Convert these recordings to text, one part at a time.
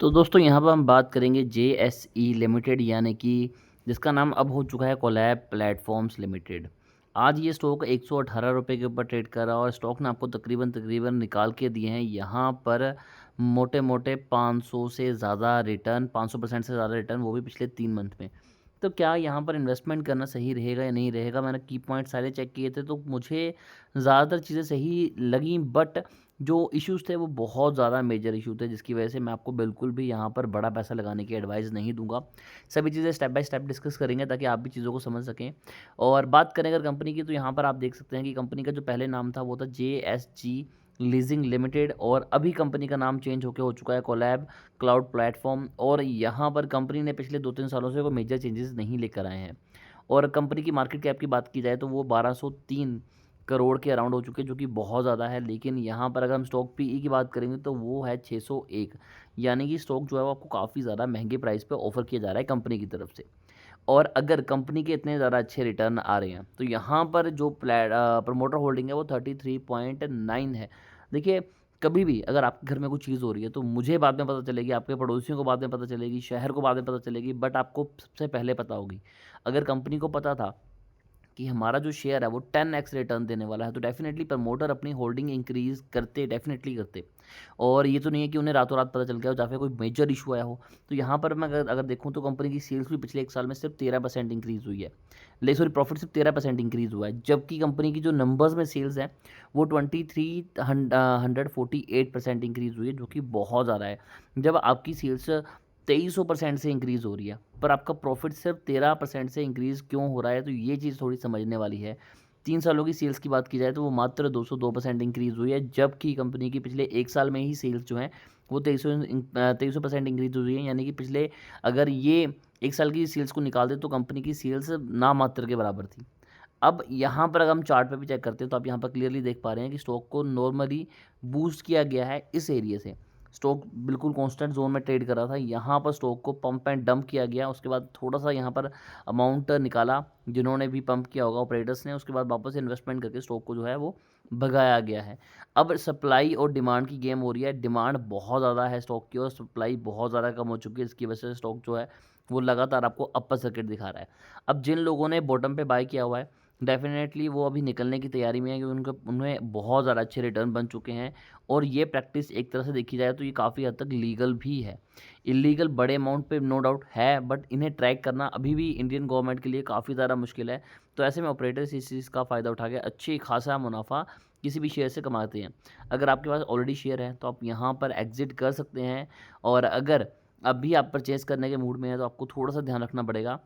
तो दोस्तों यहाँ पर हम बात करेंगे जेएसई लिमिटेड यानी कि जिसका नाम अब हो चुका है कोलैब प्लेटफॉर्म्स लिमिटेड। आज ये स्टॉक 118 रुपये के ऊपर ट्रेड कर रहा है और स्टॉक ने आपको तकरीबन तकरीबन निकाल के दिए हैं यहाँ पर मोटे मोटे 500 से ज़्यादा रिटर्न, 500% से ज़्यादा रिटर्न, वो भी पिछले 3 मंथ में। तो क्या यहाँ पर इन्वेस्टमेंट करना सही रहेगा या नहीं रहेगा? मैंने की पॉइंट सारे चेक किए थे तो मुझे ज़्यादातर चीज़ें सही लगी, बट जो इश्यूज़ थे वो बहुत ज़्यादा मेजर इशू थे, जिसकी वजह से मैं आपको बिल्कुल भी यहाँ पर बड़ा पैसा लगाने की एडवाइस नहीं दूंगा। सभी चीज़ें स्टेप बाय स्टेप डिस्कस करेंगे ताकि आप भी चीज़ों को समझ सकें। और बात करें अगर कंपनी की, तो यहाँ पर आप देख सकते हैं कि कंपनी का जो पहले नाम था वो था JSG लीजिंग लिमिटेड, और अभी कंपनी का नाम चेंज होकर हो चुका है कोलैब क्लाउड प्लेटफॉर्म। और यहाँ पर कंपनी ने पिछले 2-3 सालों से कोई मेजर चेंजेस नहीं लेकर आए हैं। और कंपनी की मार्केट कैप की बात की जाए तो वो 1203 करोड़ के अराउंड हो चुके हैं, जो कि बहुत ज़्यादा है। लेकिन यहाँ पर अगर हम स्टॉक पीई की बात करेंगे तो वो है 601, यानी कि स्टॉक जो है वो आपको काफ़ी ज़्यादा महंगे प्राइस पे ऑफर किया जा रहा है कंपनी की तरफ से। और अगर कंपनी के इतने ज़्यादा अच्छे रिटर्न आ रहे हैं तो यहाँ पर जो प्रमोटर होल्डिंग है वो 33.9 है। देखिए, कभी भी अगर आपके घर में कोई चीज़ हो रही है तो मुझे बाद में पता चलेगी, आपके पड़ोसियों को बाद में पता चलेगी, शहर को बाद में पता चलेगी, बट आपको सबसे पहले पता होगी। अगर कंपनी को पता था कि हमारा जो शेयर है वो 10x रिटर्न देने वाला है, तो डेफिनेटली प्रमोटर अपनी होल्डिंग इंक्रीज़ करते, डेफिनेटली करते। और ये तो नहीं है कि उन्हें रातों रात पता चल गया हो या फिर कोई मेजर इशू आया हो। तो यहाँ पर मैं अगर अगर देखूँ तो कंपनी की सेल्स भी पिछले 1 साल में सिर्फ 13% इंक्रीज़ हुई है। ले सॉरी, प्रॉफिट सिर्फ 13% इंक्रीज़ हुआ है, जबकि कंपनी की जो नंबर्स में सेल्स है वो 2348% इंक्रीज़ हुई है, जो कि बहुत ज़्यादा है। जब आपकी सेल्स 2300% से इंक्रीज़ हो रही है, पर आपका प्रॉफिट सिर्फ 13% से इंक्रीज़ क्यों हो रहा है? तो ये चीज़ थोड़ी समझने वाली है। 3 सालों की सेल्स की बात की जाए तो वो मात्र 202% इंक्रीज़ हुई है, जबकि कंपनी की पिछले 1 साल में ही सेल्स जो हैं वो 2300% इंक्रीज़ हुई है, यानी कि पिछले, अगर ये 1 साल की सेल्स को निकाल दें तो कंपनी की सेल्स नामात्र के बराबर थी। अब यहाँ पर अगर हम चार्ट पे भी चेक करते हैं तो आप यहाँ पर क्लियरली देख पा रहे हैं कि स्टॉक को नॉर्मली बूस्ट किया गया है इस एरिया से। स्टॉक बिल्कुल कांस्टेंट जोन में ट्रेड कर रहा था, यहाँ पर स्टॉक को पंप एंड डंप किया गया, उसके बाद थोड़ा सा यहाँ पर अमाउंट निकाला जिन्होंने भी पंप किया होगा ऑपरेटर्स ने, उसके बाद वापस इन्वेस्टमेंट करके स्टॉक को जो है वो भगाया गया है। अब सप्लाई और डिमांड की गेम हो रही है। डिमांड बहुत ज़्यादा है स्टॉक की और सप्लाई बहुत ज़्यादा कम हो चुकी है, इसकी वजह से स्टॉक जो है वो लगातार आपको अपर सर्किट दिखा रहा है। अब जिन लोगों ने बॉटम पे बाय किया हुआ है, डेफिनेटली वो अभी निकलने की तैयारी में है, क्योंकि उन्हें बहुत ज़्यादा अच्छे रिटर्न बन चुके हैं। और ये प्रैक्टिस एक तरह से देखी जाए तो ये काफ़ी हद तक लीगल भी है। इलीगल बड़े अमाउंट पे नो डाउट है, बट इन्हें ट्रैक करना अभी भी इंडियन गवर्नमेंट के लिए काफ़ी ज़्यादा मुश्किल है। तो ऐसे में ऑपरेटर्स इस चीज़ का फ़ायदा उठा के अच्छी खासा मुनाफा किसी भी शेयर से कमाते हैं। अगर आपके पास ऑलरेडी शेयर है तो आप यहाँ पर एग्जिट कर सकते हैं। और अगर अभी आप परचेज़ करने के मूड में हैं तो आपको थोड़ा-सा ध्यान रखना पड़ेगा।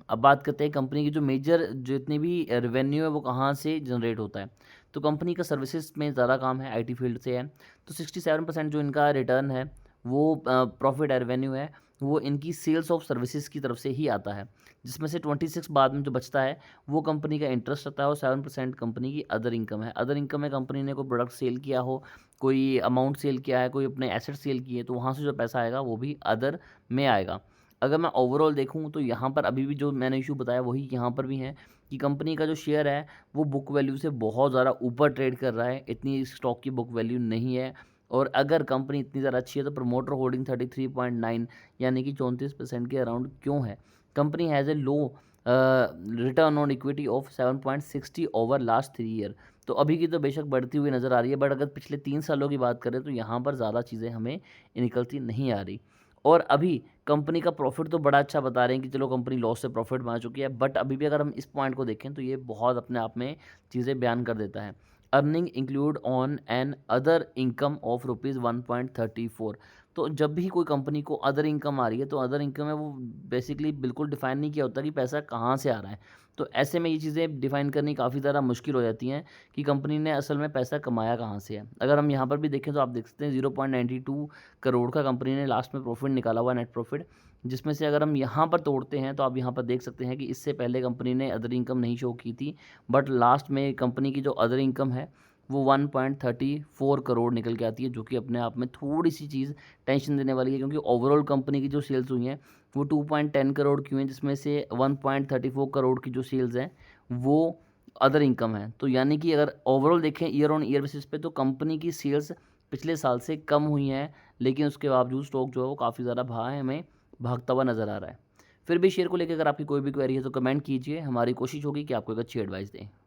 अब बात करते हैं कंपनी की जो मेजर जितनी भी रेवेन्यू है वो कहाँ से जनरेट होता है। तो कंपनी का सर्विसेज में ज़्यादा काम है, आईटी फील्ड से है। तो 67% जो इनका रिटर्न है वो प्रॉफिट रेवेन्यू है, वो इनकी सेल्स ऑफ सर्विसेज की तरफ से ही आता है, जिसमें से 26 बाद में जो बचता है वो कंपनी का इंटरेस्ट आता है, और 7% कंपनी की अदर इनकम है। अदर इनकम में कंपनी ने कोई प्रोडक्ट सेल किया हो, कोई अमाउंट सेल किया है, कोई अपने एसेट सेल किए, तो वहाँ से जो पैसा आएगा वो भी अदर में आएगा। अगर मैं ओवरऑल देखूँ तो यहाँ पर अभी भी जो मैंने इशू बताया वही यहाँ पर भी है कि कंपनी का जो शेयर है वो बुक वैल्यू से बहुत ज़्यादा ऊपर ट्रेड कर रहा है, इतनी इस स्टॉक की बुक वैल्यू नहीं है। और अगर कंपनी इतनी ज़्यादा अच्छी है तो प्रमोटर होल्डिंग 33.9 यानी कि 34% के अराउंड क्यों है? Company has a low return on equity of 7.60 over last 3 year. तो अभी की तो बेशक बढ़ती हुई नज़र आ रही है, बट अगर पिछले 3 सालों की बात करें तो यहाँ पर ज़्यादा चीज़ें हमें निकलती नहीं आ रही। और अभी कंपनी का प्रॉफिट तो बड़ा अच्छा बता रहे हैं कि चलो कंपनी लॉस से प्रॉफिट बना चुकी है, बट अभी भी अगर हम इस पॉइंट को देखें तो ये बहुत अपने आप में चीज़ें बयान कर देता है। Earning include on an other income of ₹1.34। तो जब भी कोई कंपनी को अदर इनकम आ रही है तो अदर इनकम है वो बेसिकली बिल्कुल डिफाइन नहीं किया होता कि पैसा कहाँ से आ रहा है। तो ऐसे में ये चीज़ें डिफाइन करनी काफ़ी ज़्यादा मुश्किल हो जाती हैं कि कंपनी ने असल में पैसा कमाया कहाँ से है। अगर हम यहाँ पर भी देखें तो आप देख सकते हैं 0.92 करोड़ का कंपनी ने लास्ट में प्रॉफिट निकाला हुआ, नेट प्रॉफिट, जिसमें से अगर हम यहाँ पर तोड़ते हैं तो आप यहाँ पर देख सकते हैं कि इससे पहले कंपनी ने अदर इनकम नहीं शो की थी, बट लास्ट में कंपनी की जो अदर इनकम है वो 1.34 करोड़ निकल के आती है, जो कि अपने आप में थोड़ी सी चीज़ टेंशन देने वाली है, क्योंकि ओवरऑल कंपनी की जो सेल्स हुई हैं वो 2.10 करोड़ की हैं, जिसमें से 1.34 करोड़ की जो सेल्स हैं वो अदर इनकम है। तो यानी कि अगर ओवरऑल देखें ईयर ऑन ईयर बेसिस पे तो कंपनी की सेल्स पिछले साल से कम हुई हैं, लेकिन उसके बावजूद स्टॉक जो है वो काफ़ी ज़्यादा हमें भागता हुआ नज़र आ रहा है। फिर भी शेयर को लेके अगर आपकी कोई भी क्वेरी है तो कमेंट कीजिए, हमारी कोशिश होगी कि आपको एक अच्छी एडवाइस दें।